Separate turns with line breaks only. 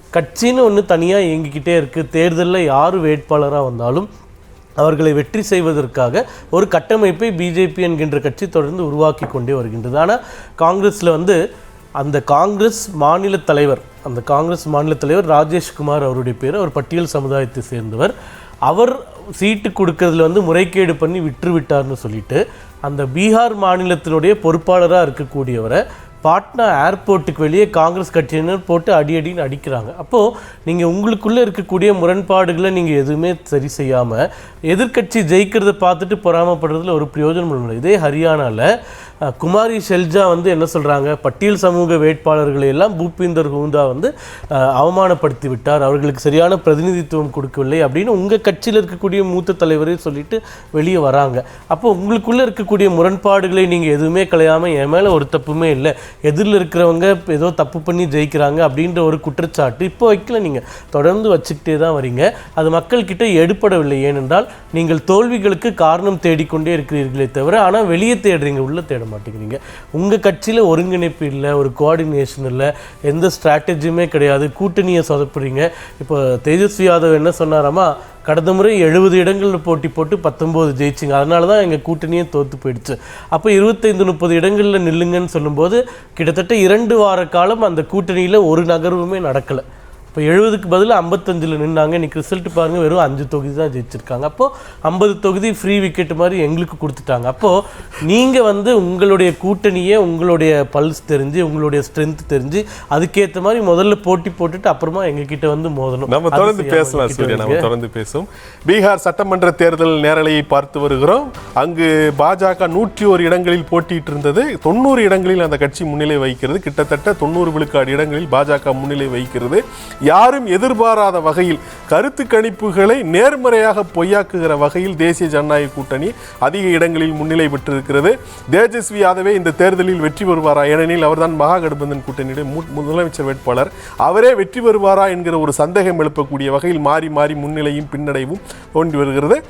கட்சின்னு ஒன்று தனியாக இயங்கிக்கிட்டே இருக்குது. தேர்தலில் யார் வேட்பாளராக வந்தாலும் அவர்களை வெற்றி செய்வதற்காக ஒரு கட்டமைப்பை பிஜேபி என்கின்ற கட்சி தொடர்ந்து உருவாக்கி கொண்டே வருகின்றது. ஆனால் காங்கிரஸில் அந்த காங்கிரஸ் மாநில தலைவர் ராஜேஷ்குமார் அவருடைய பேர், அவர் பட்டியல் சமுதாயத்தை சேர்ந்தவர். அவர் சீட்டு கொடுக்கறதுல முறைகேடு பண்ணி விட்டுவிட்டார்னு சொல்லிட்டு அந்த பீகார் மாநிலத்தினுடைய பொறுப்பாளராக இருக்கக்கூடியவரை பாட்னா ஏர்போர்ட்டுக்கு வெளியே காங்கிரஸ் கட்சியினர் போட்டு அடின்னு அடிக்கிறாங்க. அப்போது நீங்கள் உங்களுக்குள்ளே இருக்கக்கூடிய முரண்பாடுகளை நீங்கள் எதுவுமே சரி செய்யாமல் எதிர்கட்சி ஜெயிக்கிறத பார்த்துட்டு பொறாமப்படுறதுல ஒரு பிரயோஜனம் இல்லை. இதே ஹரியானாவில் குமாரி ஷெல்ஜா என்ன சொல்கிறாங்க, பட்டியல் சமூக வேட்பாளர்களை எல்லாம் பூபிந்தர் ஹூந்தா அவமானப்படுத்தி விட்டார், அவர்களுக்கு சரியான பிரதிநிதித்துவம் கொடுக்கவில்லை அப்படின்னு உங்கள் கட்சியில் இருக்கக்கூடிய மூத்த தலைவரே சொல்லிட்டு வெளியே வராங்க. அப்போ உங்களுக்குள்ளே இருக்கக்கூடிய முரண்பாடுகளை நீங்கள் எதுவுமே களையாமல் என் மேலே ஒரு தப்புமே இல்லை, எதிரில் இருக்கிறவங்க ஏதோ தப்பு பண்ணி ஜெயிக்கிறாங்க அப்படின்ற ஒரு குற்றச்சாட்டு இப்போ வைக்கல, நீங்கள் தொடர்ந்து வச்சுக்கிட்டே தான் வரீங்க. அது மக்கள்கிட்ட எடுப்படவில்லை. ஏனென்றால் நீங்கள் தோல்விகளுக்கு காரணம் தேடிக்கொண்டே இருக்கிறீர்களே தவிர ஆனால் வெளியே தேடுறீங்க, உள்ளே தேட மாட்டேங்கிறீங்க. உங்கள் கட்சியில் ஒருங்கிணைப்பு இல்லை, ஒரு கோஆர்டினேஷன் இல்லை, எந்த ஸ்ட்ராட்டஜியுமே கிடையாது, கூட்டணியை சொதப்புறீங்க. இப்போ தேஜஸ்வி யாதவ் என்ன சொன்னாராமா, கடந்த முறை 70 இடங்களில் போட்டி போட்டு 19 ஜெயிச்சிங்க, அதனால தான் எங்கள் கூட்டணியே தோற்று போயிடுச்சு. அப்போ 25-30 இடங்களில் நில்லுங்கன்னு சொல்லும்போது கிட்டத்தட்ட 2 வார காலம் அந்த கூட்டணியில் ஒரு நகர்வுமே நடக்கலை. இப்போ 70க்கு பதில் 55 நின்னாங்க. இன்றைக்கி ரிசல்ட் பாருங்கள், வெறும் 5 தொகுதி தான் ஜெயிச்சிருக்காங்க. அப்போது 50 தொகுதி ஃப்ரீ விக்கெட் மாதிரி எங்களுக்கு கொடுத்துட்டாங்க. அப்போது நீங்கள் உங்களுடைய கூட்டணியை, உங்களுடைய பல்ஸ் தெரிஞ்சு, உங்களுடைய ஸ்ட்ரென்த் தெரிஞ்சு அதுக்கேற்ற மாதிரி முதல்ல போட்டி போட்டுட்டு அப்புறமா எங்ககிட்ட மோதணும்.
நம்ம தொடர்ந்து பேசலாம் சூர்யா, நம்ம தொடர்ந்து பேசும். பீகார் சட்டமன்ற தேர்தல் நேரலையை பார்த்து வருகிறோம். அங்கு பாஜக 101 இடங்களில் போட்டிட்டு இருந்தது. 90 இடங்களில் அந்த கட்சி முன்னிலை வகிக்கிறது. கிட்டத்தட்ட 90 விழுக்காடு இடங்களில் பாஜக முன்னிலை வகிக்கிறது. யாரும் எதிர்பாராத வகையில் கருத்து கணிப்புகளை நேர்மறையாக பொய்யாக்குகிற வகையில் தேசிய ஜனநாயக கூட்டணி அதிக இடங்களில் முன்னிலை பெற்றிருக்கிறது. தேஜஸ்வி யாதவே இந்த தேர்தலில் வெற்றி பெறுவாரா, ஏனெனில் அவர்தான் மகாகட்பந்தன் கூட்டணியுடைய முதலமைச்சர் வேட்பாளர், அவரே வெற்றி பெறுவாரா என்கிற ஒரு சந்தேகம் எழுப்பக்கூடிய வகையில் மாறி மாறி முன்னிலையும் பின்னடைவும் தோன்றி வருகிறது.